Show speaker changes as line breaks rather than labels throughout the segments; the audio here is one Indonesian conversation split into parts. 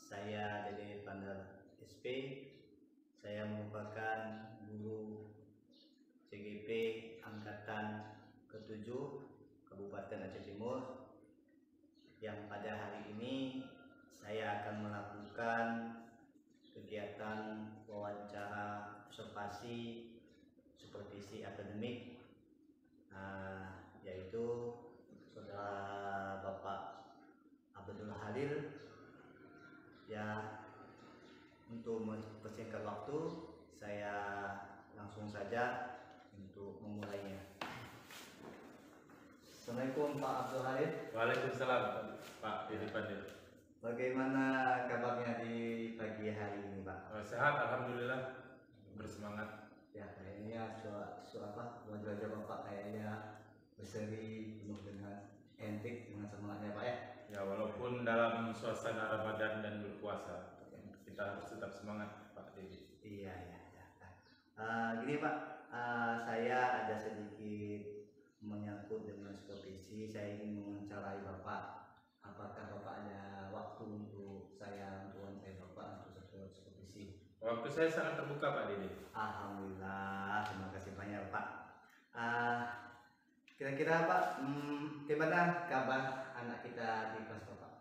Saya Dede Pandar SP. Saya merupakan guru CGP Angkatan ke-7 Kabupaten Aceh Timur, yang pada hari ini saya akan melakukan kegiatan wawancara observasi supervisi akademik, yaitu saudara Bapak Abdul Halil. Ya, untuk mempersingkat waktu, saya langsung saja untuk memulainya. Assalamualaikum Pak Abdul Halil.
Waalaikumsalam Pak Dede Pandar.
Bagaimana kabarnya di pagi hari ini, Pak?
Sehat, alhamdulillah, bersemangat.
Ya, kayaknya wajah Bapak kayaknya berseri, penuh dengan entik, dengan semangatnya, Pak ya.
Ya, walaupun dalam suasana Ramadan dan berpuasa, kita harus tetap semangat, Pak Dede.
Iya. Gini Pak, saya ada sedikit menyangkut dengan supervisi. Saya ingin mewawancarai Bapak. Apakah Bapak ada waktu untuk saya mewawancarai Bapak untuk supervisi?
Waktu saya sangat terbuka, Pak Dede.
Alhamdulillah, terima kasih banyak Pak. Kira-kira Pak, gimana kabar anak kita di kelas Bapak?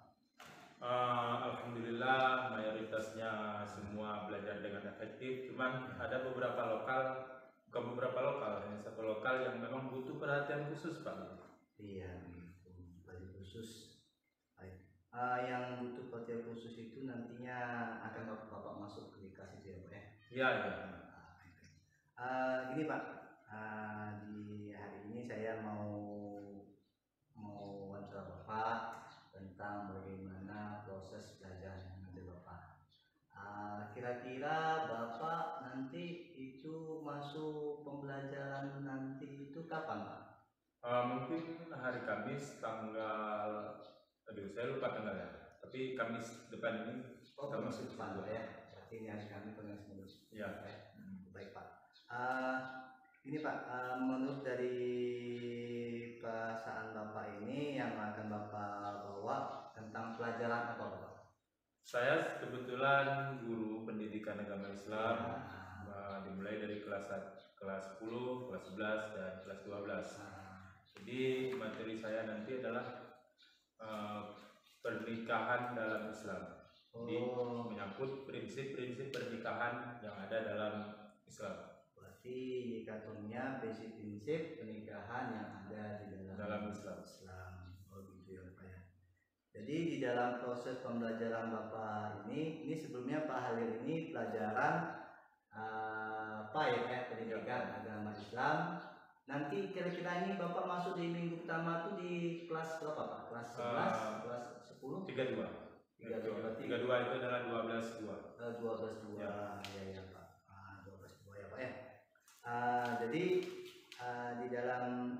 Alhamdulillah, mayoritasnya semua belajar dengan efektif. Cuman ada hanya satu lokal yang memang butuh perhatian khusus, Pak.
Iya, perhatian khusus. Yang butuh perhatian khusus itu nantinya akan Bapak masuk ke kelas itu ya Pak ya?
Iya.
Gini Pak, di hari ini saya mau wawancara Bapak tentang bagaimana proses belajar yang ada Bapak. Kira-kira Bapak nanti itu masuk pembelajaran nanti itu kapan Pak?
Mungkin hari Kamis saya lupa tanggalnya, tapi Kamis depan ini
kita masuk depan ya. Berarti ini hari Kamis tanggal 19.
Ya.
Baik Pak. Ini Pak, menurut dari perasaan Bapak ini yang akan Bapak bawa tentang pelajaran apa Pak?
Saya kebetulan guru pendidikan agama Islam, dimulai dari kelas 10, kelas 11, dan kelas 12. Jadi materi saya nanti adalah pernikahan dalam Islam. Jadi menyangkut prinsip-prinsip pernikahan yang ada dalam Islam.
Berarti indikatornya prinsip-prinsip pernikahan yang ada di dalam Islam. Oh gitu ya Pak ya. Jadi di dalam proses pembelajaran Bapak ini sebelumnya Pak Halil ini pelajaran pendidikan agama Islam. Nanti kira-kira ini Bapak masuk di minggu pertama itu di kelas berapa Pak? Kelas 11, kelas 10?
32 itu adalah 12-2.
12-2 ya Pak. 12-2 ya Pak ya. Jadi di dalam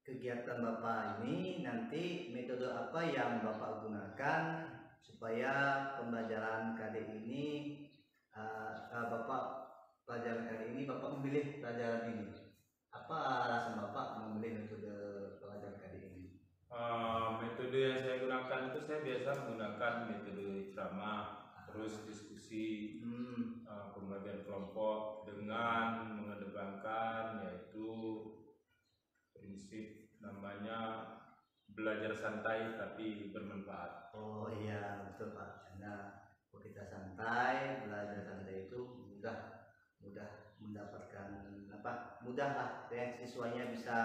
kegiatan Bapak ini nanti metode apa yang Bapak gunakan supaya pembelajaran kali ini Bapak memilih pelajaran ini? Apa alasan Bapak memilih metode pelajaran kali ini?
Metode yang saya gunakan itu saya biasa menggunakan metode ceramah, terus diskusi, pembagian kelompok dengan mengedepankan yaitu prinsip namanya belajar santai tapi bermanfaat.
Oh iya betul Pak, karena kalau kita santai, belajar santai itu mudah mendapatkan mudah lah, siswanya bisa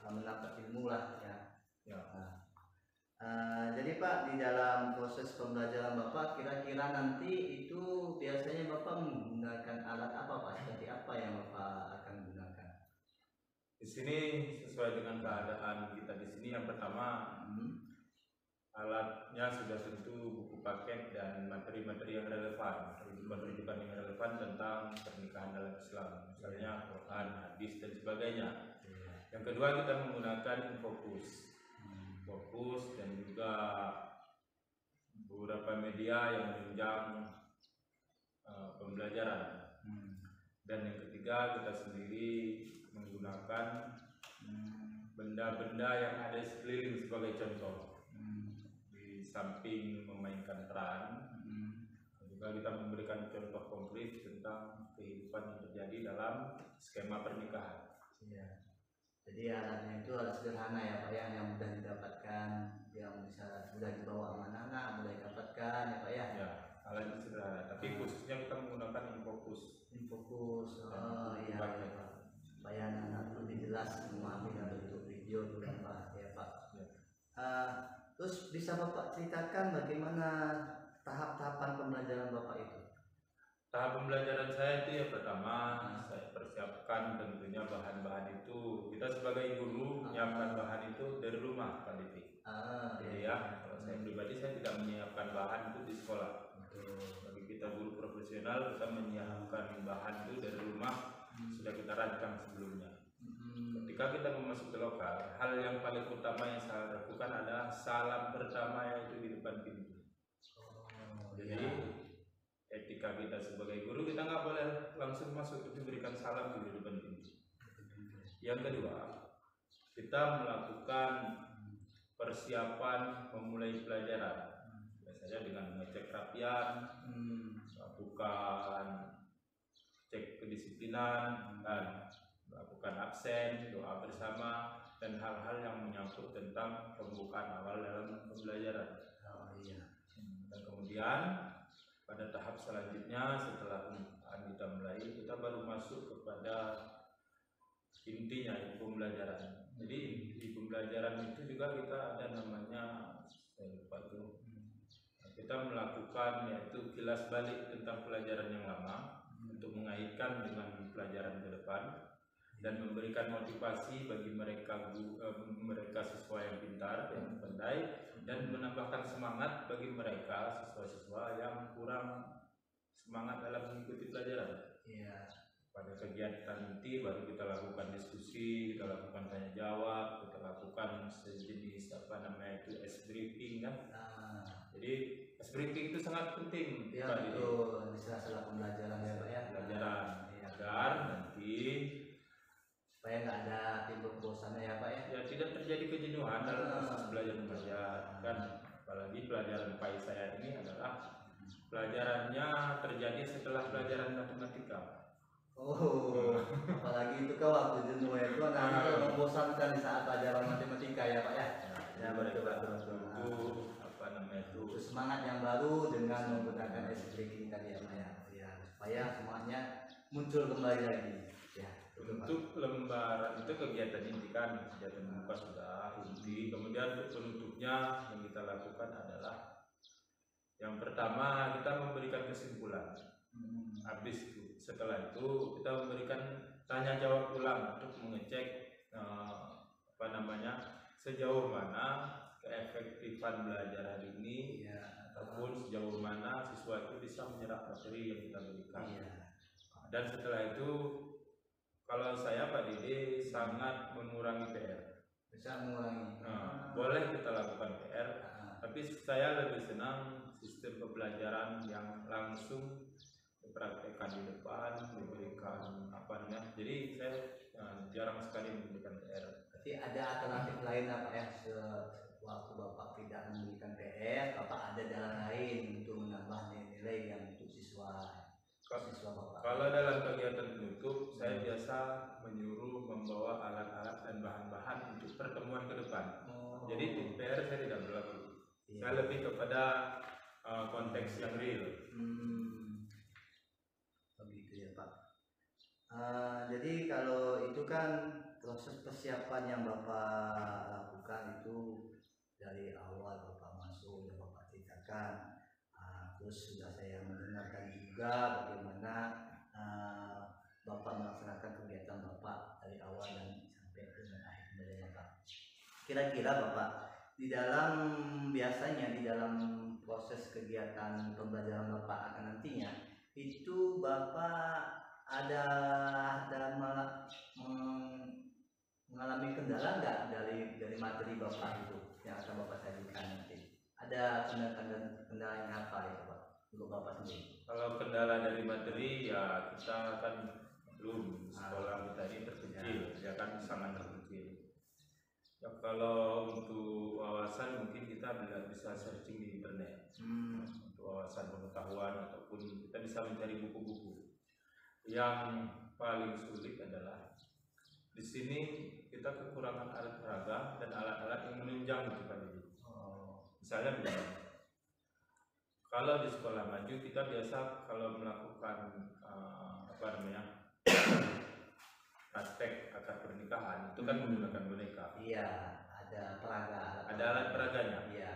mendapat ilmu lah ya. Jadi Pak, di dalam proses pembelajaran Bapak kira-kira nanti itu biasanya Bapak menggunakan alat apa Pak? Seperti apa yang Bapak akan gunakan?
Di sini sesuai dengan keadaan kita di sini, yang pertama alatnya sudah tentu buku paket dan materi-materi yang relevan, rujukan yang relevan tentang pernikahan dalam Islam, misalnya Quran, hadis dan sebagainya. Yang kedua, kita menggunakan fokus dan juga beberapa media yang menunjang pembelajaran. Dan yang ketiga, kita sendiri menggunakan benda-benda yang ada di sekeliling sebagai contoh. Di samping memainkan peran, juga kita memberikan contoh konkret tentang kehidupan yang terjadi dalam skema pernikahan.
Iya. Jadi alatnya itu alat sederhana ya Pak ya, yang mudah didapatkan, yang bisa mudah dibawa mana-mana, mudah didapatkan ya Pak ya.
Ya, alatnya sederhana, tapi khususnya kita menggunakan infocus.
Infocus, oh iya ya Pak. Supaya anak lebih jelas memahami dalam bentuk video juga Pak ya Pak.
Ya.
Terus bisa Bapak ceritakan bagaimana tahap-tahapan pembelajaran Bapak itu?
Tahap pembelajaran saya itu yang pertama saya persiapkan tentunya bahan-bahan itu. Kita sebagai guru menyiapkan bahan itu dari rumah Pak Diti. Jadi ya, kalau saya pribadi saya tidak menyiapkan bahan itu di sekolah. Bagi kita guru profesional, kita menyiapkan bahan itu dari rumah, sudah kita rancang sebelumnya. Ketika kita memasuki lokal, hal yang paling utama yang saya lakukan adalah salam pertama yaitu di depan pintu. Jadi etika kita sebagai guru, kita nggak boleh langsung masuk, itu berikan salam di depan pintu. Yang kedua, kita melakukan persiapan memulai pelajaran, biasanya dengan mengecek kerapian, melakukan cek kedisiplinan, dan melakukan absen, doa bersama, dan hal-hal yang menyangkut tentang pembukaan awal dalam pembelajaran. Dan kemudian pada tahap selanjutnya setelah kita mulai, kita baru masuk kepada intinya pembelajaran. Jadi di pembelajaran itu juga kita ada namanya kita melakukan yaitu kilas balik tentang pelajaran yang lama untuk mengaitkan dengan pelajaran ke depan dan memberikan motivasi bagi mereka siswa yang pintar yang pandai, dan menambahkan semangat bagi mereka siswa-siswa yang kurang semangat dalam mengikuti pelajaran. Pada kegiatan nanti baru kita lakukan diskusi, kita lakukan tanya jawab, kita lakukan sejenis ice briefing kan. Jadi ice briefing itu sangat penting.
Ya betul, di sela-sela pembelajaran ya Pak ya.
Pelajaran agar nanti
supaya nggak ada timbul kebosanan ya Pak ya.
Ya tidak terjadi kejenuhan dalam proses belajar mengajar kan. Apalagi pelajaran PAI saya ini adalah pelajarannya terjadi setelah pelajaran matematika.
Apalagi itu kan waktu jenuh itu anak-anak membosankan di saat pelajaran matematika ya Pak ya. Ya betul. Itu semangat yang baru dengan menggunakan ice breaking tadi ya Pak ya. Supaya semangatnya muncul kembali lagi.
Untuk lembaran itu kegiatan inti kan, kegiatan muka sudah inti. Kemudian untuk penutupnya yang kita lakukan adalah yang pertama kita memberikan kesimpulan. Habis itu, setelah itu kita memberikan tanya jawab ulang untuk mengecek sejauh mana keefektifan belajar hari ini ataupun sejauh mana siswa itu bisa menyerap materi yang kita berikan. Dan setelah itu kalau saya Pak Dede sangat mengurangi PR.
Bisa mengurangi.
Boleh kita lakukan PR, tapi saya lebih senang sistem pembelajaran yang langsung dipraktekkan di depan, diberikan jadi saya jarang sekali memberikan PR.
Berarti ada alternatif lain Pak ya, waktu Bapak tidak memberikan PR, Bapak ada jalan lain untuk menambah nilai yang untuk siswa Bapak.
Kalau dalam kegiatan penutup, saya biasa menyuruh membawa alat-alat dan bahan-bahan untuk pertemuan ke depan. Jadi di PR saya tidak berlaku. Saya lebih kepada konteks yang real.
Begitu ya Pak. Jadi kalau itu kan proses persiapan yang Bapak lakukan itu dari awal Bapak masuk dan Bapak ceritakan. Terus sudah saya mendengarkan juga bagaimana Bapak melaksanakan kegiatan Bapak dari awal dan sampai dengan akhir pembelajaran Pak. Kira-kira Bapak biasanya di dalam proses kegiatan pembelajaran Bapak akan nantinya itu Bapak ada mengalami kendala nggak dari materi Bapak itu yang akan Bapak sajikan nanti? Ada kendala yang apa ya Pak untuk Bapak sendiri?
Kalau kendala dari materi ya kita kan belum sekolah kita ini terkecil, ya kan sangat terkecil. Ya, kalau untuk wawasan mungkin kita bisa searching di internet untuk wawasan pengetahuan, ataupun kita bisa mencari buku-buku. Yang paling sulit adalah di sini kita kekurangan alat peraga dan alat-alat yang menunjang itu Pak Didi. Misalnya begini, kalau di sekolah maju kita biasa kalau melakukan praktek akad pernikahan itu kan menggunakan boneka.
Iya, ada peraga.
Ada alat peraganya.
Iya.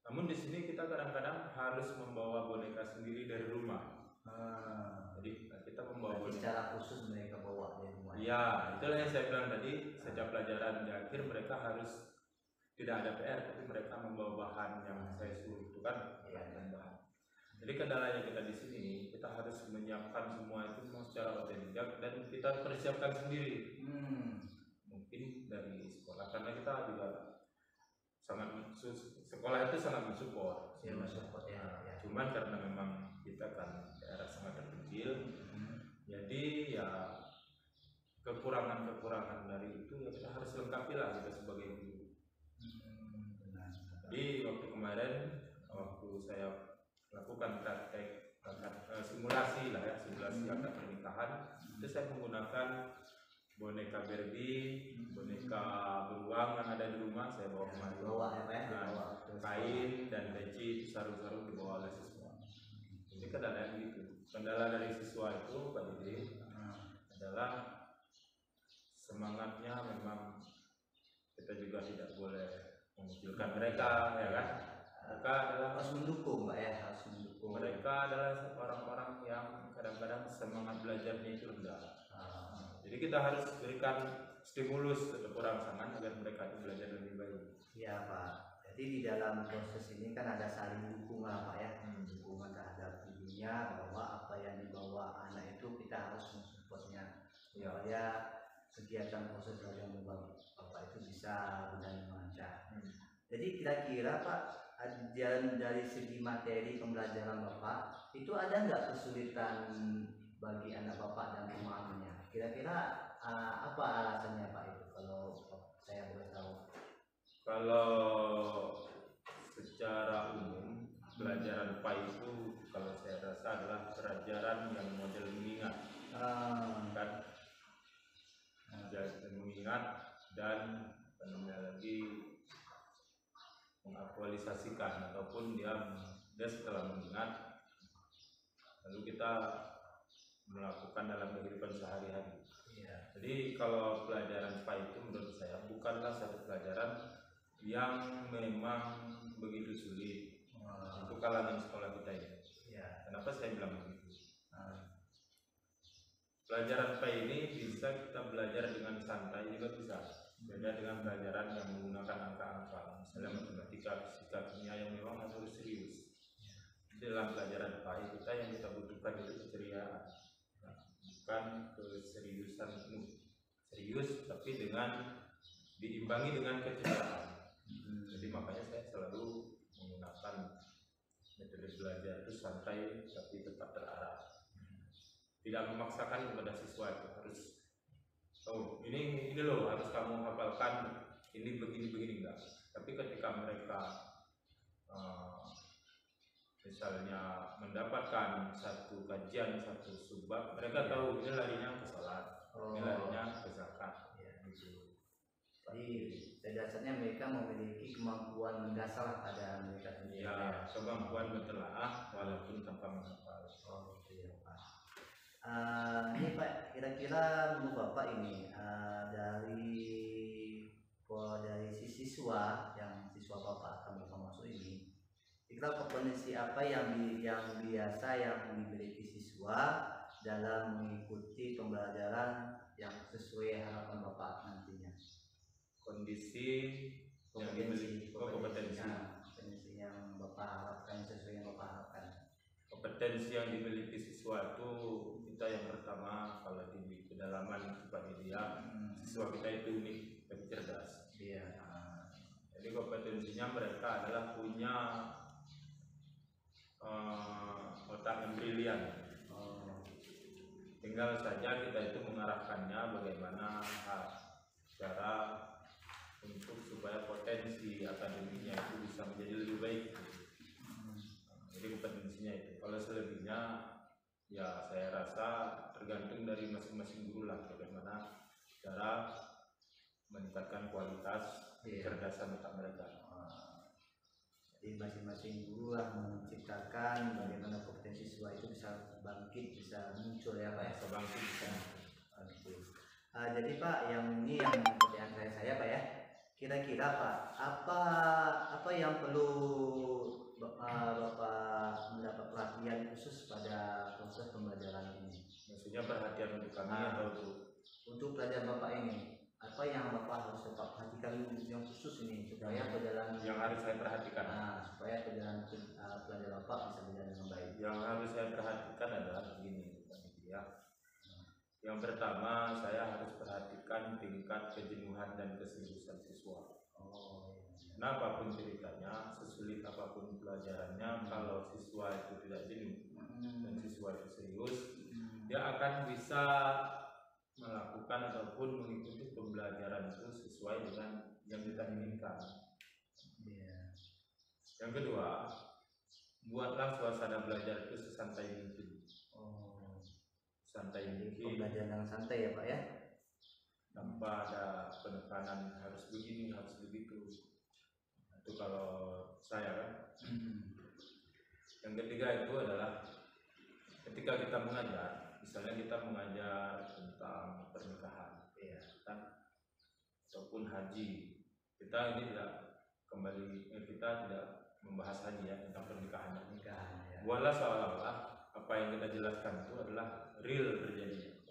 Namun di sini kita kadang-kadang harus membawa boneka sendiri dari rumah. Jadi kita membawa boneka.
Secara khusus mereka bawa dari rumah.
Iya, itulah yang saya bilang tadi. Setiap pelajaran di akhir mereka harus tidak ada PR, tapi mereka membawa bahan yang saya suruh itu kan. Bahan. Jadi kendalanya kita di sini, kita harus menyiapkan semua itu secara otodidak dan kita persiapkan sendiri. Mungkin dari sekolah, karena kita juga sekolah itu sangat mensupport.
Ya.
Cuman karena memang kita kan daerah sangat terpencil, jadi ya kekurangan dari itu ya kita harus lengkapi lah kita sebagai guru. Jadi waktu kemarin saya lakukan praktek simulasi akad pernikahan, itu saya menggunakan boneka Barbie, boneka beruang yang ada di rumah, saya bawa kemari. Kain dan peci, sarung-sarung dibawa oleh siswa. Jadi kendala dari siswa itu Pak Didi adalah semangatnya. Memang kita juga tidak boleh mengucilkan mereka, ya kan? Mereka adalah
harus mendukung, Mbak ya, harus mendukung.
Mereka adalah orang-orang yang kadang-kadang semangat belajarnya itu rendah. Jadi kita harus berikan stimulus atau rangsangan agar mereka itu belajar lebih baik.
Iya Pak. Jadi di dalam proses ini kan ada saling dukungan Pak ya, dukungan terhadap dirinya, bahwa apa yang dibawa anak itu kita harus mensupportnya supaya kegiatan proses belajar Bapak itu bisa berjalan lancar. Jadi kira-kira Pak, dari segi materi pembelajaran Bapak itu ada nggak kesulitan bagi anak Bapak dan pemahamannya? Kira-kira apa alasannya Pak itu, kalau saya boleh tahu?
Kalau secara umum pelajaran PAI itu kalau saya rasa adalah pelajaran yang model mengingat, kan? Mengingat dan mengaktualisasikan, ataupun dia setelah mengingat lalu kita melakukan dalam kehidupan sehari-hari. Jadi kalau pelajaran PAI itu menurut saya bukanlah satu pelajaran yang memang begitu sulit untuk kalangan sekolah kita ini. Kenapa saya bilang begitu? Pelajaran PAI ini bisa kita belajar dengan santai juga bisa. Beda dengan pelajaran yang menggunakan angka-angka, misalnya matematika, fisika, kimia yang memang harus serius. Dalam pelajaran PAI kita yang kita butuhkan itu keceriaan, bukan keseriusan serius, tapi diimbangi dengan keceriaan. Jadi makanya saya selalu menggunakan metode belajar itu santai tapi tetap terarah. Tidak memaksakan kepada siswa itu harus ini loh harus kamu hafalkan, ini begini enggak. Tapi ketika mereka misalnya mendapatkan satu kajian, satu subbab, mereka tahu ini larinya ke salat, ini larinya ke zakat.
Jadi dasarnya mereka memiliki kemampuan mendasar pada mereka sendiri.
Kemampuan bertelaah walaupun tanpa menghafal.
Ini Pak, kira-kira menurut Bapak ini dari si siswa Bapak akan masuk ini, kira kompetensi apa yang biasa yang dimiliki siswa dalam mengikuti pembelajaran yang sesuai harapan Bapak nantinya?
Kompetensi
yang Bapak harapkan, sesuai yang Bapak harapkan.
Kompetensi yang dimiliki siswa itu, kita yang pertama kalau di kedalaman Pak Media, siswa kita itu unik dan cerdas. Jadi kompetensinya mereka adalah punya otak yang brilian. Tinggal saja kita itu mengarahkannya bagaimana cara supaya potensi akademiknya itu bisa menjadi lebih baik. Jadi kompetensinya itu. Kalau selebihnya ya saya rasa tergantung dari masing-masing guru lah, bagaimana cara meningkatkan kualitas kecerdasan otak mereka.
Jadi masing-masing guru lah menciptakan bagaimana potensi siswa itu bisa bangkit, bisa muncul ya Pak ya.
Bisa bangkit bisa.
Jadi Pak, yang ini yang pertanyaan saya Pak ya. Kira-kira Pak, apa yang perlu Bapak mendapat perhatian khusus pada proses pembelajaran ini?
Maksudnya perhatian untuk kami atau
untuk pelajaran Bapak ini? Apa yang Bapak harus tetap perhatikan yang khusus ini supaya perjalanan
yang harus saya perhatikan?
Supaya perjalanan pelajaran Bapak bisa berjalan dengan baik.
Yang harus saya perhatikan adalah begini, ya. Yang pertama, saya harus perhatikan tingkat kejenuhan dan keseriusan siswa. Kenapa pun ceritanya, sesulit apapun pelajarannya, kalau siswa itu tidak jenuh dan siswa itu serius, dia akan bisa melakukan ataupun mengikuti pembelajaran itu sesuai dengan yang kita inginkan. Yang kedua, buatlah suasana belajar itu sesantai mungkin. Santai mungkin.
Pembelajaran yang santai ya Pak ya.
Tanpa ada penekanan harus begini, harus begitu. Itu kalau saya kan. Yang ketiga itu adalah ketika kita mengajar, misalnya kita mengajar tentang pernikahan, kan, ataupun haji, kita ini kita tidak membahas haji ya, tentang pernikahan. Buatlah seolah-olah apa yang kita jelaskan itu adalah real terjadi.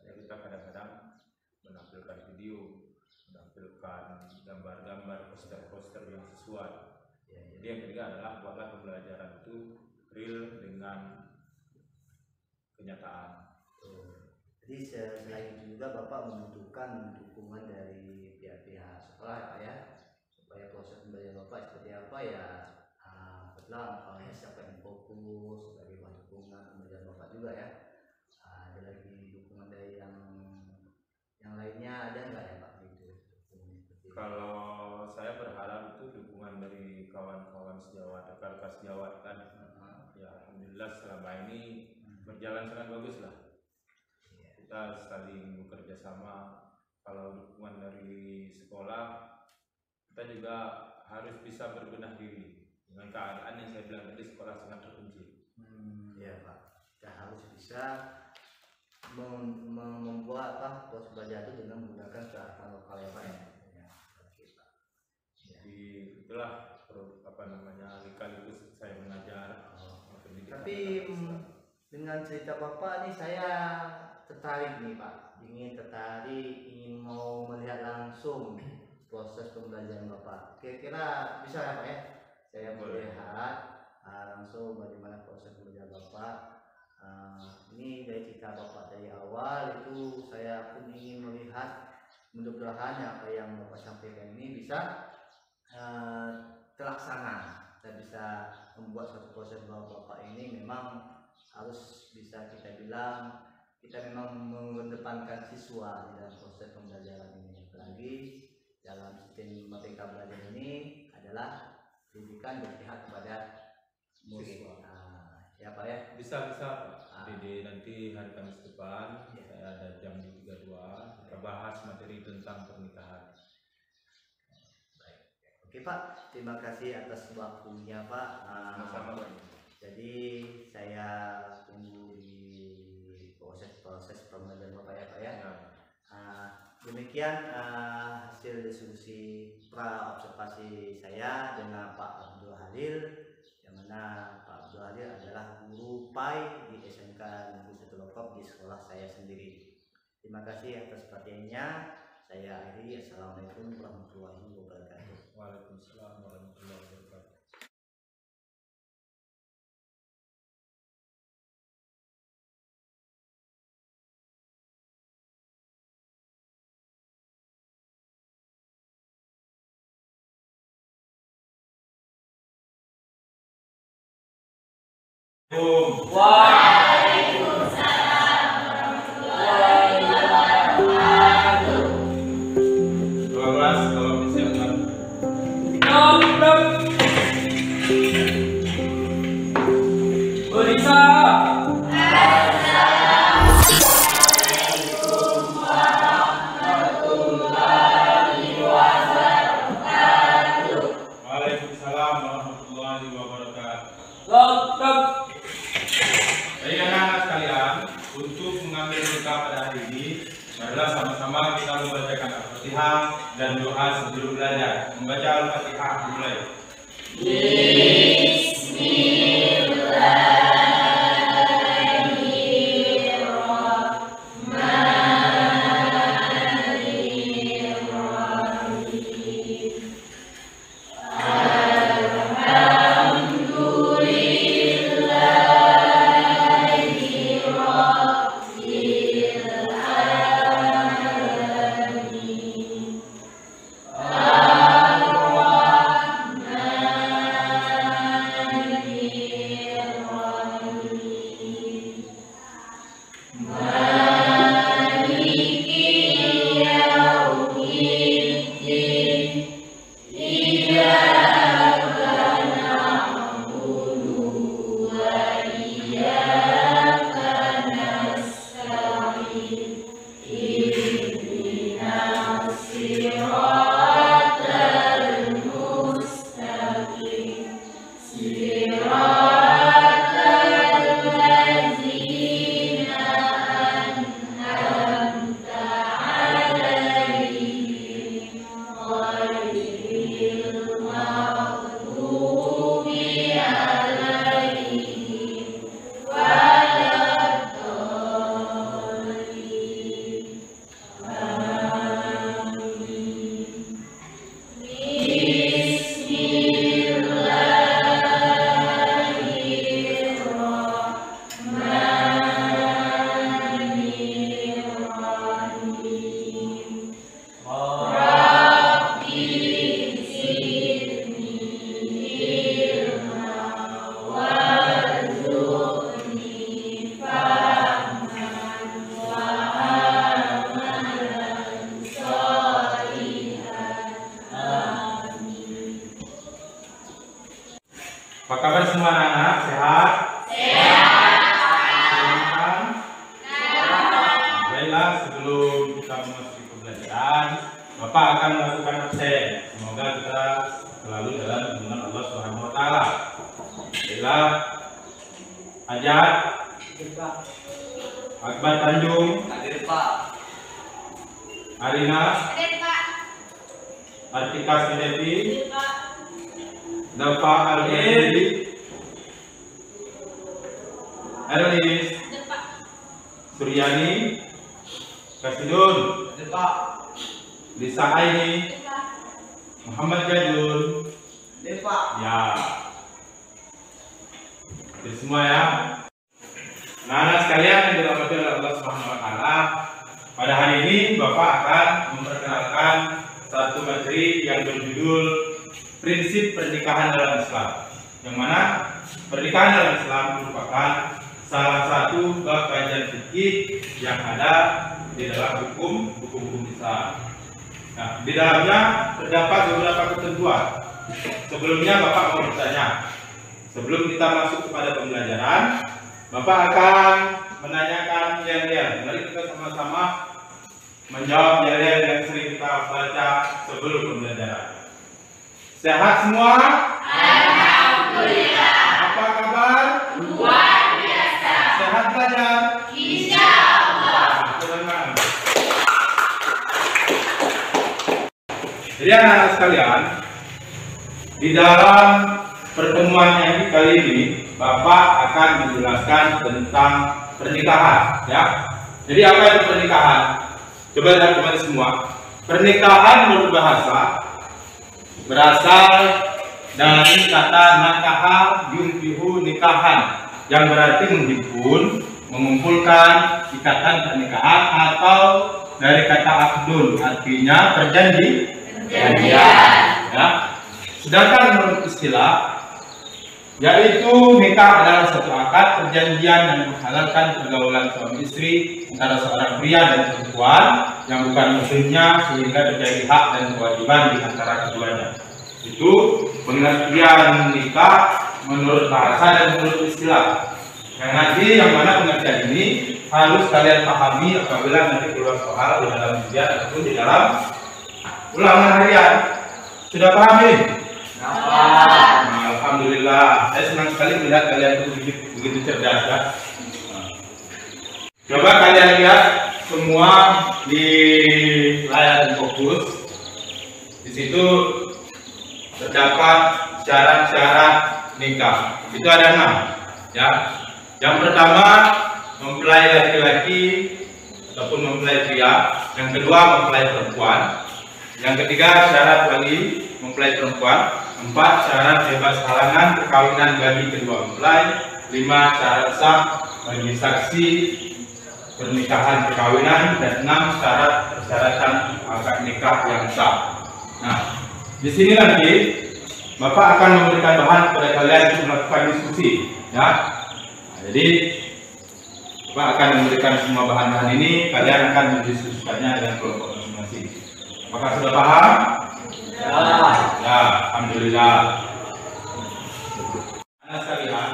Kita kadang-kadang menampilkan video, menampilkan gambar-gambar, poster-poster yang sesuai. Jadi yang ketiga adalah buatlah pembelajaran itu real dengan kenyataan.
Jadi selain itu juga Bapak membutuhkan dukungan dari pihak-pihak sekolah ya, supaya proses pembelajaran Bapak seperti apa ya, setelah siapa yang fokus, bagaimana dukungan pembelajaran Bapak juga ya. Ada lagi dukungan dari yang lainnya, ada nggak ya Pak gitu?
Kalau saya berharap itu dukungan dari kawan-kawan sejawat, rekan-rekan sejawat kan. Ya alhamdulillah selama ini berjalan sangat bagus lah. Kita saling bekerja sama. Kalau dukungan dari sekolah, kita juga harus bisa berbenah diri dengan keadaan yang saya bilang tadi, sekolah sangat terkunci.
Ya Pak, kita harus bisa membuat proses belajar itu dengan menggunakan kearifan lokal ya Pak ya.
Jadi itulah lika-liku saya mengajar.
Tapi dengan cerita Bapak ini saya tertarik nih Pak, ingin mau melihat langsung proses pembelajaran Bapak. Kira-kira bisa ya Pak ya? Saya melihat langsung bagaimana proses pembelajaran Bapak. Ini dari cerita Bapak dari awal itu saya pun ingin melihat, mudah-mudahan apa yang Bapak sampaikan ini bisa terlaksana. Kita bisa membuat suatu proses bahwa Bapak ini memang harus bisa kita bilang kita memang mengedepankan siswa di dalam proses pembelajaran ini. Apalagi dalam sistem Merdeka Belajar ini adalah pendidikan berpihak kepada siswa. Ya Pak ya?
Bisa Dede, nanti hari Kamis depan saya ada jam 32 kita bahas materi tentang pernikahan.
Oke Pak, terima kasih atas waktunya Pak.
Sama-sama Pak.
Jadi saya tunggu di proses pembelajaran Bapak ya Pak ya. Demikian hasil diskusi pra-observasi saya dengan Pak Abdul Halil, yang mana Pak Abdul Halil adalah guru PAI di SMK Negeri 1 Lombok di sekolah saya sendiri. Terima kasih atas perhatiannya. Saya akhiri. Assalamualaikum warahmatullahi wabarakatuh.
Waalaikumsalam warahmatullahi wabarakatuh.
Waalaikumsalam warahmatullahi wabarakatuh.
Kelas kalau bisa warahmatullahi wabarakatuh.
Lengkap.
Baik anak-anak sekalian, untuk mengambil nikah pada hari ini, marilah sama-sama kita membacakan Al-Fatihah dan doa sebelum belajar. Membaca Al-Fatihah dimulai. Apa kabar semua anak-anak? Sehat? Sehat. Baiklah, sebelum kita memasuki pembelajaran, Bapak akan melakukan absen. Semoga kita selalu dalam lindungan Allah Subhanahu wa taala. Baiklah. Ajat. Akbar Tanjung.
Hadir, Pak.
Arina.
Hadir, Pak.
Artika Sinevi.
Hadir, Pak.
Dafa Al-Ghazali, Elis,
Hadir, Pak.
Suryani, Kasidun,
Hadir, Pak.
Lisa Aini,
Hadir, Pak.
Muhammad Jadul.
Hadir, Pak.
Ya, jadi semua ya. Nah, anak sekalian yang dirahmati oleh Allah Subhanahu wa taala, pada hari ini Bapak akan memperkenalkan satu materi yang berjudul prinsip pernikahan dalam Islam, yang mana pernikahan dalam Islam merupakan salah satu bab kajian fikih yang ada di dalam hukum Islam. Nah, di dalamnya terdapat beberapa ketentuan. Sebelumnya Bapak mau bertanya, sebelum kita masuk kepada pembelajaran, Bapak akan menanyakan yel-yel. Mari kita sama-sama menjawab yel-yel yang sering kita baca sebelum pembelajaran. Sehat semua?
Alhamdulillah.
Apa kabar?
Luar biasa.
Sehat belajar?
Insya Allah.
Silakan. Jadi anak-anak sekalian, di dalam pertemuan yang kali ini, Bapak akan menjelaskan tentang pernikahan, ya. Jadi apa itu pernikahan? Coba lihat kembali semua. Pernikahan menurut bahasa berasal dari kata nakaha yunkihu nikahan, yang berarti menghimpun, mengumpulkan ikatan pernikahan, atau dari kata akdun, artinya perjanjian. Ya. Sedangkan menurut istilah, yaitu nikah adalah satu akad perjanjian yang menghalalkan pergaulan suami istri antara seorang pria dan perempuan yang bukan muslimnya, sehingga terjadi hak dan kewajiban di antara keduanya. Itu pengertian nikah menurut bahasa dan menurut istilah. Yang nanti yang mana pengertian ini harus kalian pahami apabila nanti keluar soal di dalam ujian ataupun di dalam ulangan harian. Sudah paham ini?
Dapat.
Nah, alhamdulillah, saya senang sekali melihat kalian itu begitu cerdas ya. Nah, coba kalian lihat semua di layar fokus. Di situ terdapat syarat-syarat nikah. Itu ada 6 ya. Yang pertama, mempelai laki-laki ataupun mempelai pria. Yang kedua, mempelai perempuan. Yang ketiga, syarat wali mempelai perempuan. 4, syarat bebas halangan perkawinan bagi kedua mempelai. 5, syarat sah bagi saksi pernikahan perkawinan. Dan 6, syarat persyaratan akad nikah yang sah. Nah, di sini nanti Bapak akan memberikan bahan kepada kalian untuk melakukan diskusi ya. Nah, jadi Bapak akan memberikan semua bahan-bahan ini, kalian akan mendiskusikannya dengan kelompok masing-masing. Apakah sudah paham? Ya, alhamdulillah. Anak sekalian,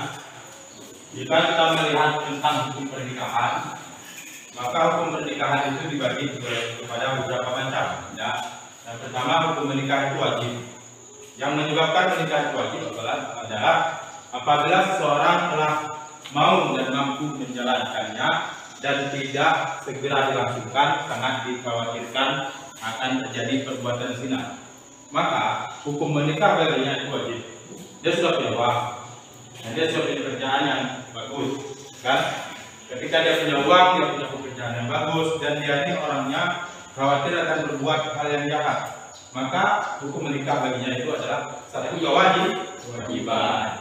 jika kita melihat tentang hukum pernikahan, maka hukum pernikahan itu dibagi kepada beberapa macam. Ya, yang pertama, hukum menikah itu wajib. Yang menyebabkan menikah itu wajib adalah apabila seseorang telah mau dan mampu menjalankannya dan tidak segera dilangsungkan, sangat dikhawatirkan akan terjadi perbuatan zina. Maka hukum menikah baginya itu wajib. Dia sudah punya uang, dan dia sudah punya pekerjaan yang bagus, kan? Ketika dia punya uang, dia punya pekerjaan yang bagus, dan dia ini orangnya khawatir akan berbuat hal yang jahat. Maka hukum menikah baginya itu adalah satu kewajiban.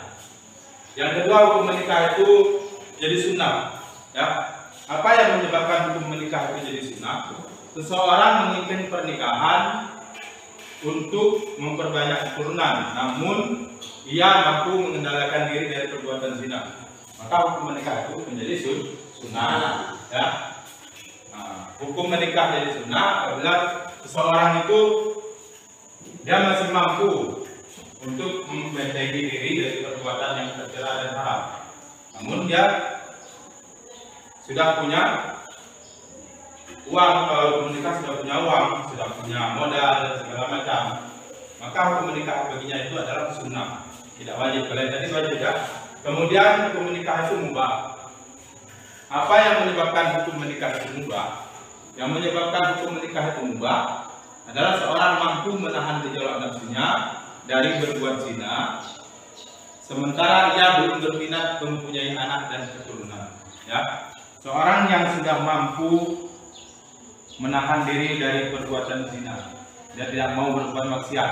Yang kedua, hukum menikah itu jadi sunnah. Ya, apa yang menyebabkan hukum menikah itu jadi sunnah? Seseorang menginginkan pernikahan untuk memperbanyak keturunan, namun ia mampu mengendalikan diri dari perbuatan zina. Maka hukum menikah itu menjadi sunnah. Ya, nah, hukum menikah jadi sunnah apabila seseorang itu dia masih mampu untuk membentengi diri dari perbuatan yang tercela dan haram. Namun dia sudah punya uang, kalau menikah sudah punya uang, sudah punya modal dan segala macam. Maka hukum menikah baginya itu adalah sunnah, tidak wajib. Kalian tadi wajib ya. Kemudian hukum menikah itu mubah. Apa yang menyebabkan hukum menikah itu mubah? Yang menyebabkan hukum menikah itu mubah adalah seorang mampu menahan gejolak nafsunya dari berbuat zina, sementara ia belum berminat mempunyai anak dan keturunan. Ya, seorang yang sudah mampu menahan diri dari perbuatan zina, dia tidak mau berbuat maksiat.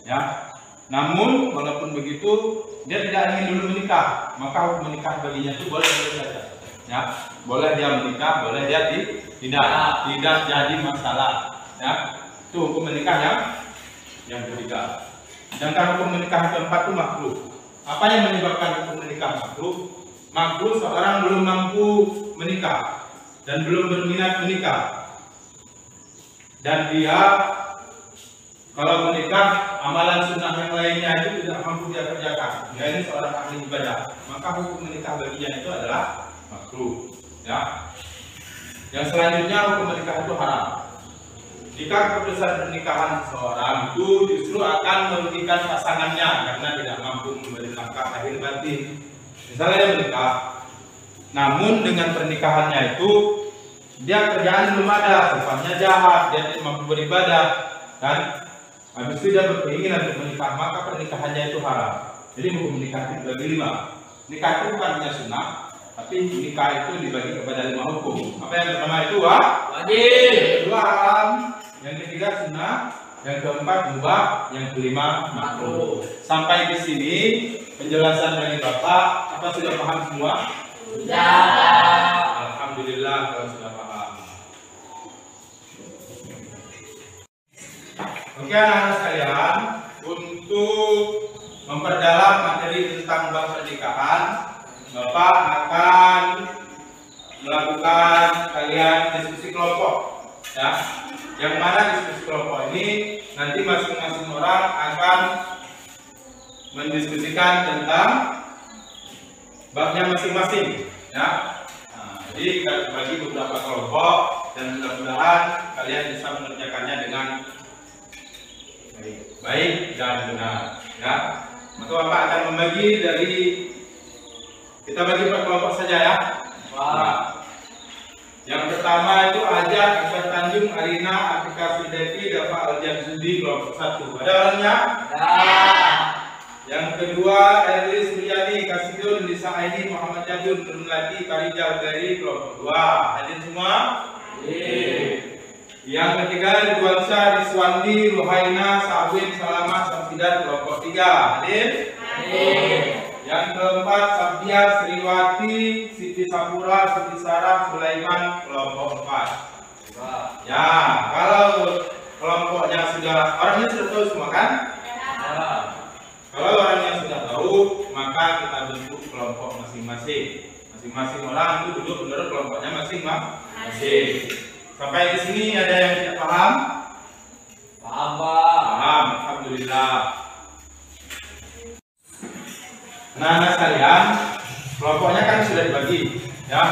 Ya, namun walaupun begitu dia tidak ingin dulu menikah, maka hukum menikah baginya itu boleh saja. Ya, boleh dia menikah, boleh dia tidak jadi masalah. Ya, itu hukum menikah yang ketiga. Sedangkan hukum menikah yang keempat itu makruh. Apa yang menyebabkan hukum menikah makruh? Makruh seorang belum mampu menikah dan belum berminat menikah, dan dia kalau menikah amalan sunnah yang lainnya itu tidak mampu dia kerjakan. Dia ini seorang ahli ibadah, maka hukum menikah baginya itu adalah makruh. Ya. Yang selanjutnya, hukum menikah itu haram. Jika keputusan pernikahan seseorang itu justru akan merugikan pasangannya karena tidak mampu memberi nafkah lahir batin. Misalnya dia menikah, namun dengan pernikahannya itu dia kerjaan belum ada, sifatnya jahat, dia tidak mampu beribadah, dan habis itu dia berkeinginan untuk menikah, maka pernikahannya itu haram. Jadi hukum menikah itu dibagi 5. Nikah itu bukan hanya sunnah, tapi nikah itu dibagi kepada 5 hukum. Apa yang pertama itu wajib, yang kedua haram, yang ketiga sunnah, yang keempat mubah, yang kelima makruh. Sampai di sini penjelasan dari Bapak. Apa sudah paham semua?
Sudah.
Alhamdulillah kalau sudah paham. Oke anak-anak sekalian, untuk memperdalam materi tentang bab pernikahan, Bapak akan melakukan kalian diskusi kelompok. Ya, yang mana diskusi kelompok ini nanti masing-masing orang akan mendiskusikan tentang babnya masing-masing. Ya, nah, jadi kita bagi beberapa kelompok dan mudah-mudahan kalian bisa mengerjakannya dengan baik dan benar. Ya, maka Bapak akan membagi dari, kita bagi per kelompok saja ya. Nah, yang pertama itu Ajat, Akbar Tanjung, Arina, Atika Fidevi, Dafa Aljan Sudi, kelompok 1. Ada orangnya? Yang kedua Erlis Suryani, Kasidun, Lisa Aini, Muhammad Jadun, Nurmulati, Karijal dari kelompok 2. Hadir semua? Yang ketiga Ridwan Syah, Riswandi, Ruhaina, Sawin, Salamah, Samsidat, kelompok 3. Hadir? Yang keempat Sabia, Sriwati, Siti Sapura, Siti Sarah, Sulaiman, kelompok 4. Ya, kalau kelompoknya sudah, orangnya sudah tahu semua kan? Kalau orangnya sudah tahu, maka kita bentuk kelompok masing-masing. Masing-masing orang itu duduk menurut kelompoknya masing-masing. Sampai di sini ada yang tidak paham?
Paham, Pak.
Paham, alhamdulillah. Nah, sekalian, kelompoknya kan sudah dibagi, ya.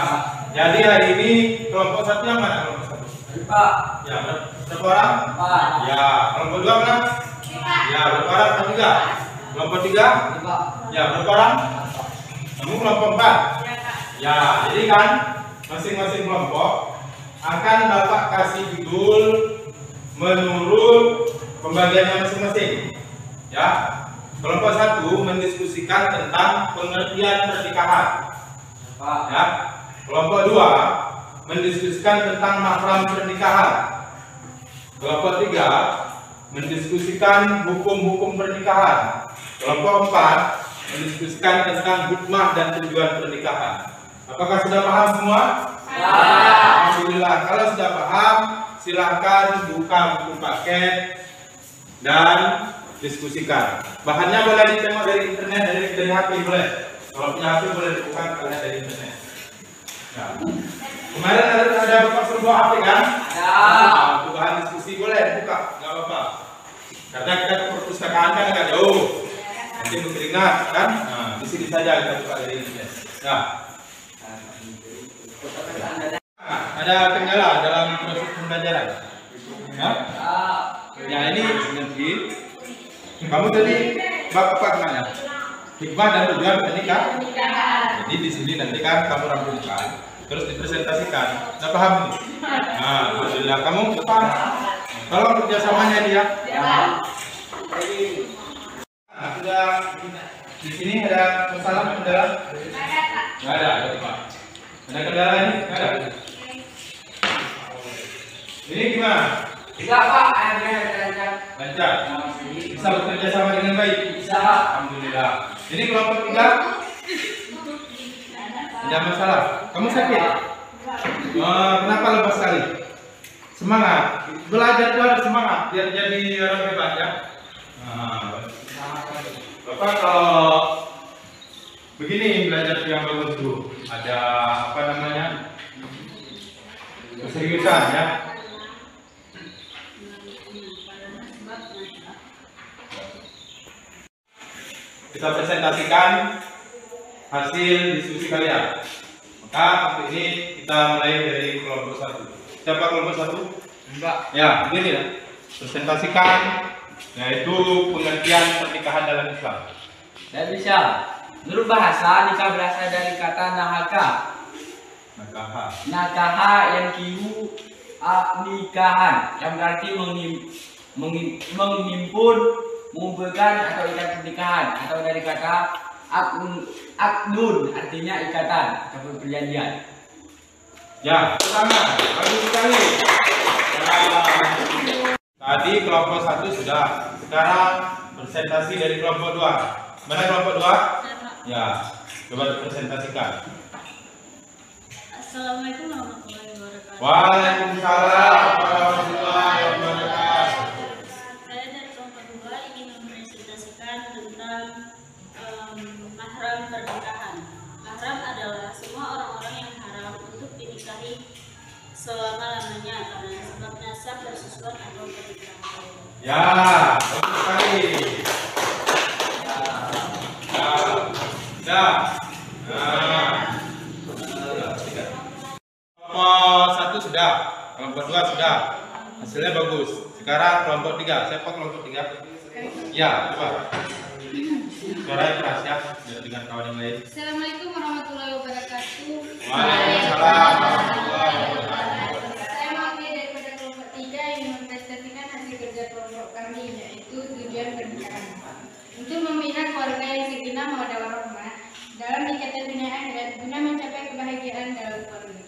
Jadi hari ini kelompok 1 yang mana? Kelompok 1.
Pak.
Ya, berapa orang?
Pak.
Ya, kelompok 2 mana? Ya, berapa orang? Juga. Kelompok 3? Ya, berapa orang? Kamu kelompok 4? Ya, jadi kan masing-masing kelompok akan Bapak kasih judul menurut pembagiannya masing-masing. Ya. Kelompok 1 mendiskusikan tentang pengertian pernikahan. Ya. Kelompok 2 mendiskusikan tentang mahram pernikahan. Kelompok 3 mendiskusikan hukum-hukum pernikahan. Kelompok 4 mendiskusikan tentang hikmah dan tujuan pernikahan. Apakah sudah paham semua?
Ya.
Alhamdulillah. Kalau sudah paham, silahkan buka buku paket dan diskusikan. Bahannya boleh ditengok dari internet, dari HP boleh. Kalau punya HP boleh dibuka kalian dari internet. Nah, kemarin ada Bapak suruh bawa HP kan? Nah, untuk bahan diskusi boleh buka, nggak apa-apa. Karena kita ke perpustakaan kan agak jauh, nanti berkeringat kan? Nah, di sini saja kita buka dari internet. Nah, ada kendala dalam proses pembelajaran. Ya ini nanti. Kamu tadi Bapak mana? Hikmah dan tujuan pernikahan. Jadi di sini nanti kan kamu rampungkan, terus dipresentasikan. Sudah paham? Nah, alhamdulillah kamu paham. Kalau kerjasamanya dia. Nah, sudah di sini ada masalah kendala? Nggak ada, Pak. Ada kendala ini? Nggak ada. Ini gimana?
Tidak, Pak. Lancar.
Lancar. Bisa bekerja sama dengan baik?
Bisa.
Alhamdulillah. Ini kelompok 3? Ada masalah? Kamu sakit? Kenapa lepas sekali? Semangat. Belajar itu harus semangat biar jadi orang hebat ya. Bapak kalau begini belajar yang bagus tuh. Ada apa namanya? Keseriusan ya. Kita presentasikan hasil diskusi kalian. Maka untuk ini kita mulai dari kelompok 1. Siapa kelompok 1?
Enggak.
Ya, begini ya. Presentasikan yaitu pengertian pernikahan dalam Islam.
Saya bisa. Menurut bahasa, nikah berasal dari kata nahaka. Nakaha yang kihu nikahan, yang berarti mengimpun, mengumpulkan atau ikat pernikahan, atau dari kata akdun, artinya ikatan ataupun perjanjian.
Ya, pertama, bagus sekali. Tadi kelompok 1 sudah. Sekarang presentasi dari kelompok 2. Mana kelompok 2? Ya, coba dipresentasikan.
Assalamualaikum warahmatullahi wabarakatuh.
Waalaikumsalam warahmatullahi wabarakatuh.
Saya dari kelompok 2 ingin mempresentasikan tentang mahram pernikahan. Mahram adalah semua orang-orang yang haram untuk dinikahi selama-lamanya karena sebab nasab, persusuan atau pernikahan.
Ya, bagus sekali. Ya. Kelompok 1 sudah, kelompok 2 sudah. Hasilnya bagus. Sekarang kelompok 3. Siapa kelompok 3? Ya, coba. Suaranya keras ya, dengan kawan yang lain.
Assalamualaikum warahmatullahi wabarakatuh.
Waalaikumsalam warahmatullahi wabarakatuh.
Saya mewakili daripada kelompok 3 yang mempresentasikan hasil kerja kelompok kami, yaitu tujuan pernikahan. Untuk membina keluarga yang sakinah mawaddah warahmah dalam ikatan dunia akhirat guna mencapai kebahagiaan dalam keluarga.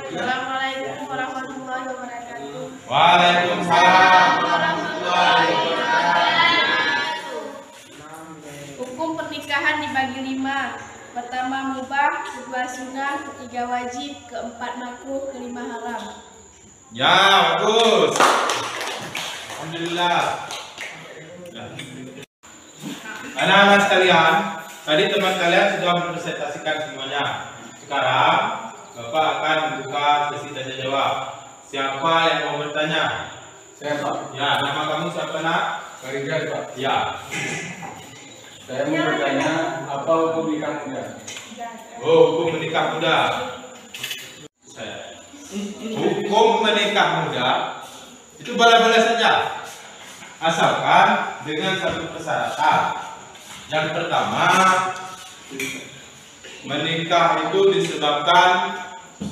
Assalamualaikum warahmatullahi wabarakatuh.
Waalaikumsalam warahmatullahi wabarakatuh.
Hukum pernikahan dibagi 5. Pertama mubah, kedua sunnah, ketiga wajib, keempat makruh, kelima haram.
Ya, bagus. Alhamdulillah. Anak-anak sekalian, tadi teman kalian sudah mempresentasikan semuanya. Sekarang Bapak akan membuka sesi tanya jawab. Siapa yang mau bertanya?
Saya Pak.
Ya, nama kamu siapa nak?
Karigan Pak.
Ya.
Saya mau bertanya apa hukum nikah muda?
Oh, hukum menikah muda. Hukum menikah muda itu boleh-boleh saja, asalkan dengan satu persyaratan. Yang pertama, menikah itu disebabkan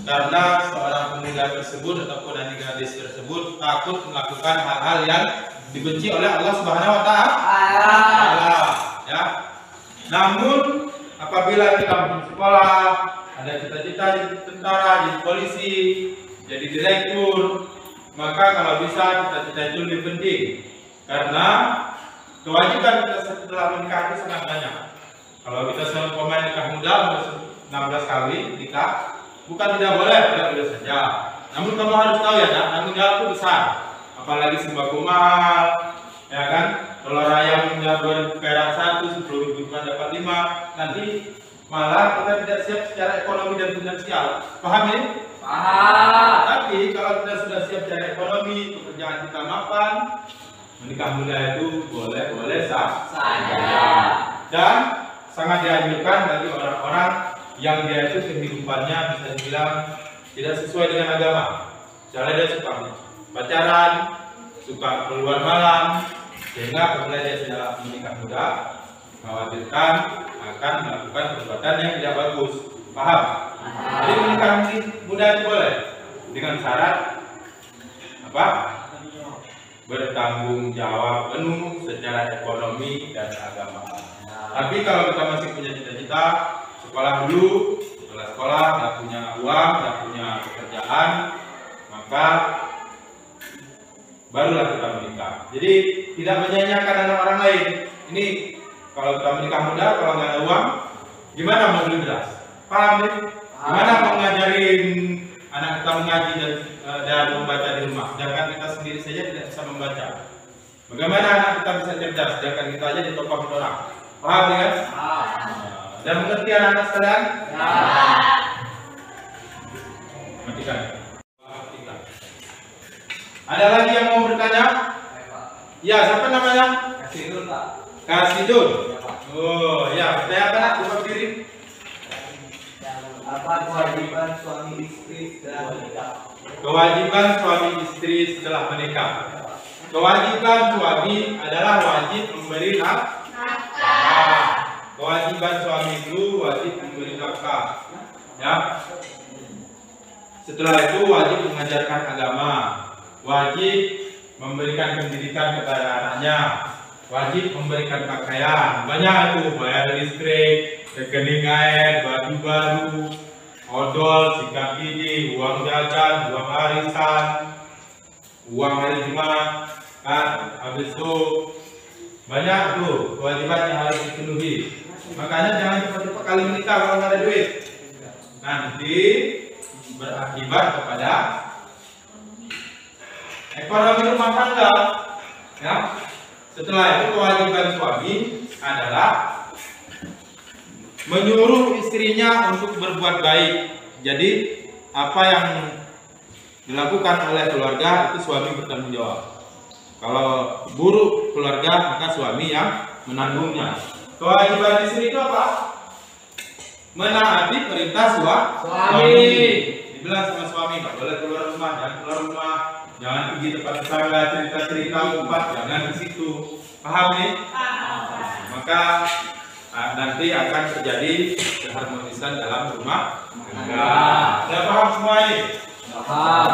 karena seorang pemuda tersebut ataupun adik gadis tersebut takut melakukan hal-hal yang dibenci oleh Allah Subhanahu wa Ta'ala. Ya. Namun apabila kita masuk sekolah, ada cita-cita jadi tentara, jadi polisi, jadi direktur, maka kalau bisa cita-cita itu lebih penting karena kewajiban kita setelah menikah itu sangat banyak. Kalau kita seumpama nikah muda umur 16 kali nikah, bukan tidak boleh saja. Namun kamu harus tahu ya, tanggung jawab itu besar. Apalagi sembako mahal, ya kan? Telur ayam jual perak 1, 10.000 cuma dapat 5. Nanti malah kita tidak siap secara ekonomi dan finansial. Paham ini?
Paham.
Tapi kalau kita sudah siap secara ekonomi, pekerjaan kita mapan, menikah muda itu boleh saja. Dan sangat dianjurkan bagi orang-orang yang dia itu kehidupannya bisa dibilang tidak sesuai dengan agama. Misalnya dia suka pacaran, suka keluar malam, sehingga apabila dia sudah menikah muda, khawatirkan akan melakukan perbuatan yang tidak bagus. Paham? Jadi menikah muda itu boleh dengan syarat apa? Bertanggung jawab penuh secara ekonomi dan agama. Tapi kalau kita masih punya cita-cita sekolah dulu, setelah sekolah nggak punya uang, nggak punya pekerjaan, maka barulah kita menikah. Jadi tidak menyanyiakan anak orang lain. Ini kalau kita menikah muda, kalau nggak ada uang, gimana mau beli beras? Paham nih? Gimana mau ngajarin anak kita mengaji dan membaca di rumah? Sedangkan kita sendiri saja tidak bisa membaca. Bagaimana anak kita bisa cerdas? Sedangkan kita aja ditopang orang. Paham ya? Dan mengerti anak-anak sekalian? Matikan. Ada lagi yang mau bertanya? Ya, siapa namanya?
Kasidun Pak.
Kasidun. Oh ya, saya apa nak? Buka diri.
Apa kewajiban suami istri setelah menikah?
Kewajiban suami istri setelah menikah. Kewajiban suami adalah wajib memberi nafkah. Kewajiban suami itu wajib memberi nafkah. Ya. Setelah itu wajib mengajarkan agama, wajib memberikan pendidikan kepada anaknya, wajib memberikan pakaian. Banyak itu, bayar listrik, rekening air, baju baru, odol, sikat gigi, uang jajan, uang arisan, uang hari Jumat, kan? Habis itu banyak tuh kewajiban yang harus dipenuhi. Makanya jangan cepat-cepat kali menikah kalau nggak ada duit. Nanti berakibat kepada ekonomi rumah tangga. Ya. Setelah itu kewajiban suami adalah menyuruh istrinya untuk berbuat baik. Jadi apa yang dilakukan oleh keluarga itu suami bertanggung jawab. Kalau buruk keluarga maka suami yang menanggungnya. Kewajiban istri itu apa? Menaati perintah suami. Dibilang sama suami nggak boleh keluar rumah, jangan keluar rumah. Jangan pergi tempat tetangga cerita-cerita umpat, jangan di situ. Paham nih? Maka nanti akan terjadi keharmonisan dalam rumah tangga. Sudah paham semua ini?
Paham.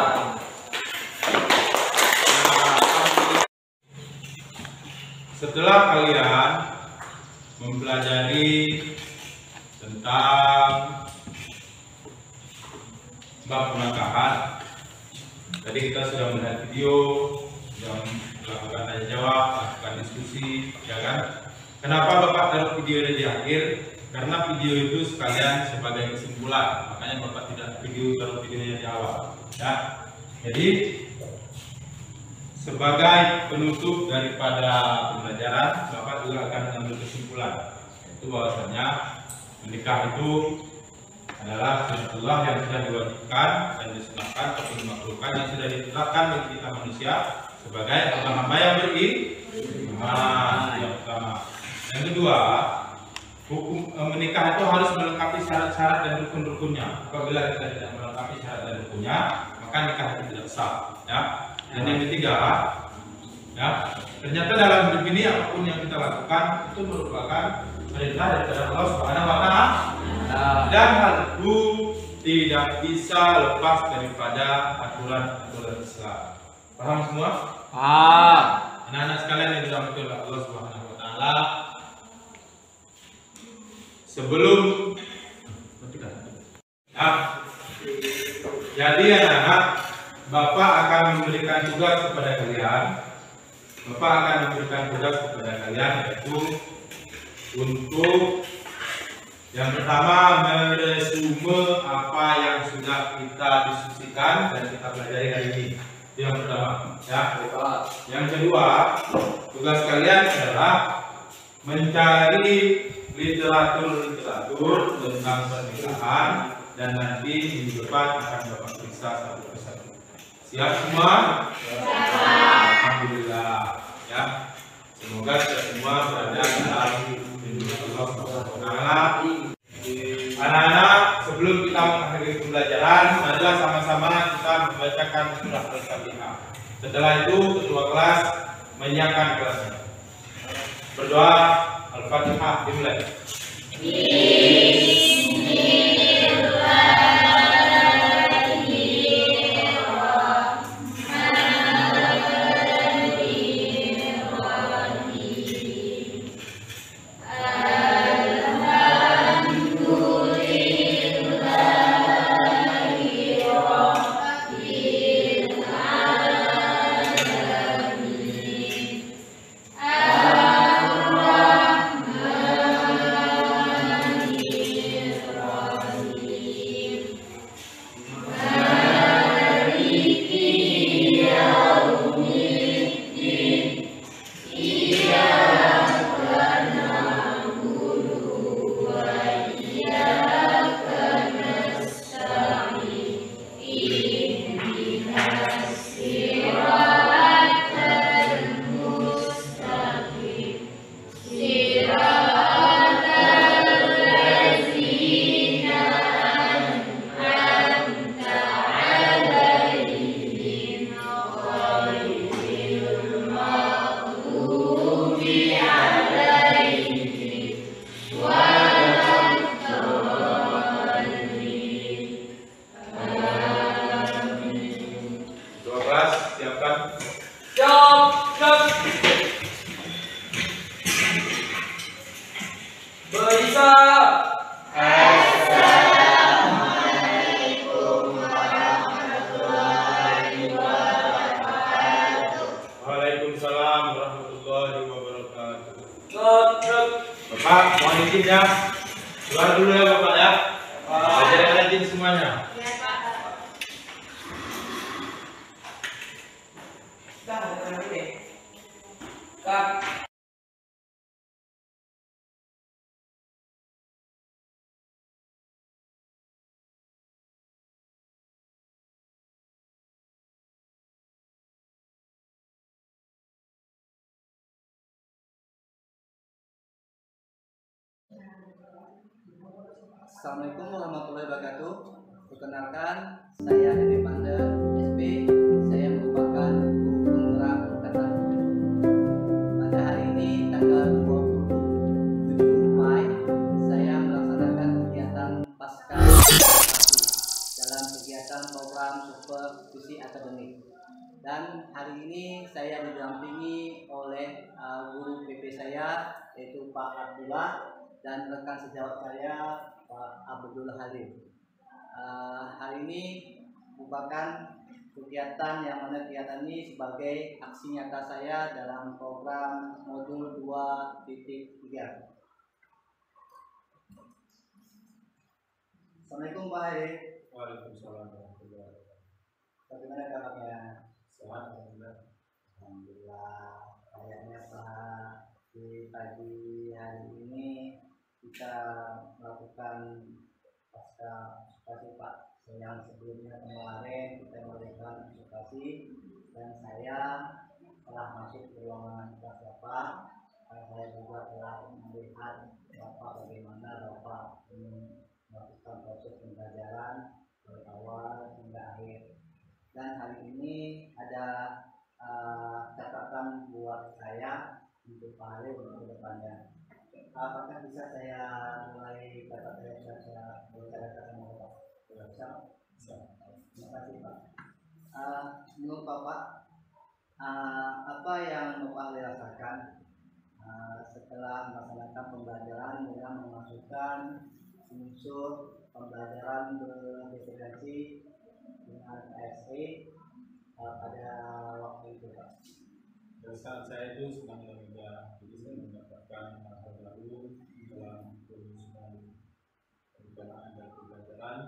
Setelah kalian mempelajari tentang bab pernikahan, tadi kita sudah melihat video, sudah melakukan tanya jawab, melakukan diskusi, ya kan? Kenapa Bapak taruh video di akhir? Karena video itu sekalian sebagai kesimpulan, makanya Bapak tidak taruh videonya di awal, ya. Jadi sebagai penutup daripada pembelajaran, Bapak juga akan mengambil kesimpulan, yaitu bahwasanya menikah itu adalah sunatullah yang sudah diwajibkan dan disunahkan atau dimakruhkan yang sudah ditetapkan bagi kita manusia sebagai hamba yang beriman. Yang pertama. Yang kedua, hukum menikah itu harus melengkapi syarat-syarat dan rukun-rukunnya. Apabila kita tidak melengkapi syarat dan rukunnya, maka nikah itu tidak sah. Ya. Dan yang ketiga, ya, ternyata dalam hidup ini apapun yang kita lakukan itu merupakan perintah daripada Allah Subhanahu wa Ta'ala. Dan hal itu tidak bisa lepas daripada aturan-aturan Islam. Paham semua?
Paham.
Anak-anak sekalian yang dirahmati oleh Allah Subhanahu wa Ta'ala, sebelum jadi anak-anak, Bapak akan memberikan tugas kepada kalian. Bapak akan memberikan tugas kepada kalian, yaitu untuk yang pertama meresume apa yang sudah kita diskusikan dan kita pelajari hari ini. Itu yang pertama, ya. Yang kedua, tugas kalian adalah mencari literatur tentang pernikahan dan nanti minggu depan akan Bapak periksa satu persatu. Siap semua? Alhamdulillah, ya. Semoga kita semua berada dalam lindungan Allah Subhanahu wa Ta'ala. Anak-anak, sebelum kita mengakhiri pembelajaran, marilah sama-sama kita membacakan surah Al-Fatihah. Setelah itu ketua kelas menyiapkan kelasnya. Berdoa. Al-Fatihah dimulai. Bapak, mohon izin ya. Keluar dulu ya Bapak ya. Belajar rajin semuanya.
Ya Pak.
Assalamualaikum warahmatullahi wabarakatuh. Perkenalkan, saya Hedi Panda SP. Saya merupakan visi akademik. Dan hari ini saya didampingi oleh guru PP saya yaitu Pak Abdullah dan rekan sejawat saya Pak Abdul Halim. Hari ini merupakan kegiatan yang mana kegiatan ini sebagai aksi nyata saya dalam program modul 2.3. Assalamualaikum Pak Heri.
Waalaikumsalam warahmatullahi wabarakatuh.
Bagaimana kabarnya?
Sehat, alhamdulillah.
Alhamdulillah. Kayaknya Pak di pagi hari ini kita melakukan pasca konsultasi Pak. Yang sebelumnya kemarin kita memberikan konsultasi dan saya telah masuk ke ruangan kelas Bapak. Saya juga telah melihat Bapak bagaimana Bapak melakukan proses pembelajaran dari awal hingga akhir. Dan hari ini ada catatan buat saya untuk Pak Halim untuk depannya. Apakah bisa saya mulai kata saya berbicara sama Bapak? Terima kasih Pak. Menurut Bapak, apa yang Bapak rasakan setelah melaksanakan pembelajaran dengan memasukkan unsur pembelajaran berdiferensi dengan KSE pada waktu itu Pak?
Pada saat saya itu sedang bekerja, jadi saya mendapatkan hal baru dalam penyusunan perencanaan dan pembelajaran,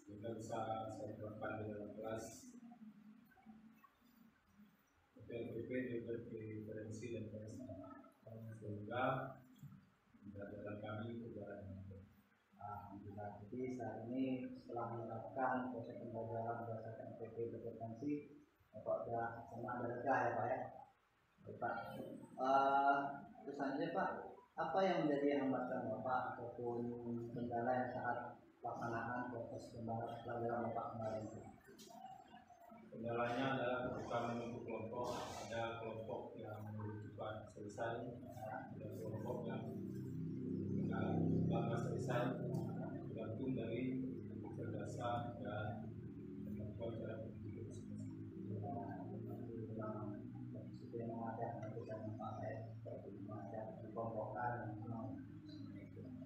sehingga bisa saya terapkan di dalam kelas. PLPP diferensi dan KSE, sehingga pembelajaran kami berjalan dengan baik.
Alhamdulillah. Jadi saat ini setelah menerapkan proses pembelajaran berdasarkan PP berpotensi, Bapak sudah senang dan lega ya Pak ya. Baik, Pak. Terus selanjutnya Pak, apa yang menjadi hambatan Bapak ataupun kendala yang saat pelaksanaan proses pembelajaran Bapak kemarin?
Kendalanya adalah ketika membentuk kelompok, ada kelompok yang cepat selesai, ada kelompok yang lama selesai, tergantung dari kecerdasan dan kemampuan cara berpikir masing-masing.
Itu yang ada nanti saya memakai seperti ada dikelompokkan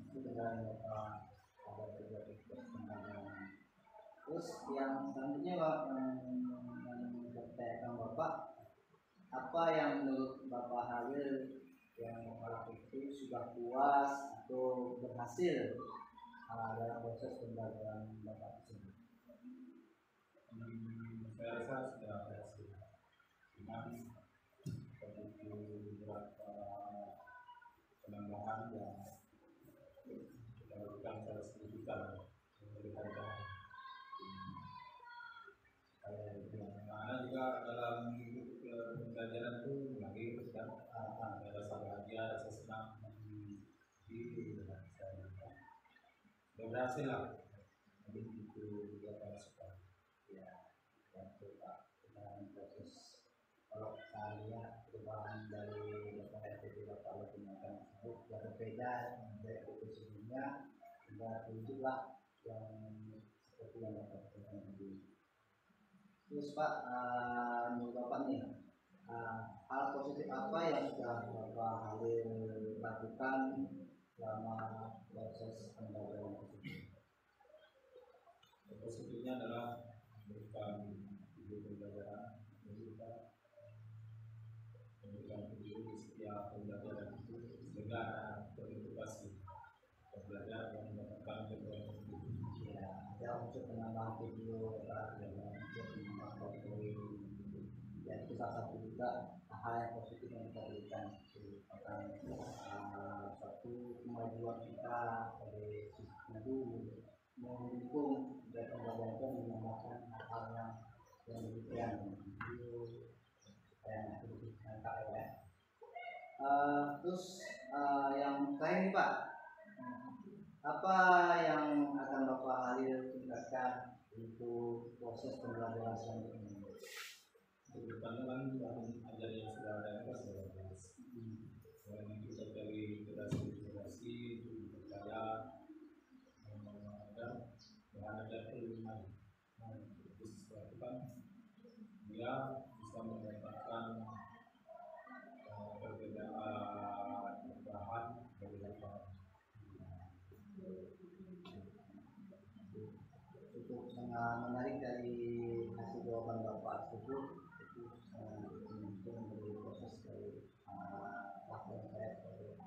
itu dengan ada terjadi perkembangan. Terus yang selanjutnya Pak, bertanyakan Bapak, apa yang menurut Bapak Halil yang Bapak itu sudah puas atau berhasil dalam proses pembelajaran Bapak tersebut?
Saya rasa sudah berhasil. Cuman begitu beberapa penambahan yang kita lakukan secara signifikan memberikan dampak. Karena juga dalam pembelajaran itu lahir dan ada rasa bahagia, rasa senang di dalam saya. Sudah berhasil lah. Jadi itu juga harus suka.
Ya, Pak. Dalam proses kalau saya perubahan dari Bapak RTP Bapak lakukan tersebut sudah berbeda dari itu sebelumnya, sudah tunjuklah yang seperti yang Bapak lakukan tadi. Terus Pak, menurut Bapak nih, hal positif apa yang sudah Bapak Halil lakukan selama proses pembelajaran tersebut?
Positifnya adalah memberikan video pembelajaran, memberikan video di setiap pembelajaran itu sehingga ada teredukasi pembelajaran yang mendapatkan pembelajaran itu.
Ya, ada untuk penambahan video dan untuk menambah poin. Ya, itu salah satu juga hal yang positif yang kita berikan akan suatu kemajuan kita dari sisi guru mendukung dan pembelajaran menambahkan hal yang demikian itu yang lebih lengkap ya. Terus yang terakhir nih Pak, apa yang akan Bapak Halil tingkatkan untuk proses pembelajaran selanjutnya?
Kedepannya kan tahun ajar yang sudah ada itu sudah jelas. Selain itu dari generasi itu percaya ada bahan ajar itu lebih mendapatkan perbedaan bahan dari lapangan.
Cukup sangat menarik dari hasil jawaban Bapak tersebut. Itu sangat memberi proses dari laporan saya sebagai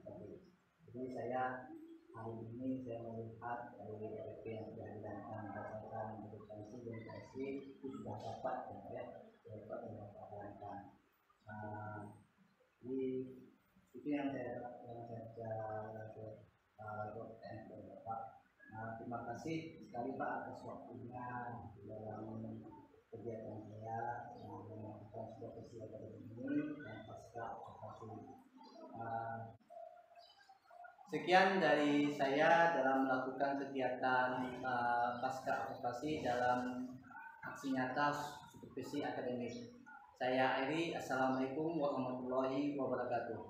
tadi. Jadi saya hari ini saya melihat dari RP yang sudah dilakukan berdasarkan substansi dan sanksi itu sudah dapat ya, dapat dilakukan. Jadi itu yang saya Bapak. Terima kasih sekali Pak atas waktunya dalam kegiatan saya yang melakukan sebuah kegiatan ini dan pasca observasi. Sekian dari saya dalam melakukan kegiatan pasca observasi dalam aksi nyata supervisi akademik. Saya akhiri. Assalamualaikum warahmatullahi wabarakatuh.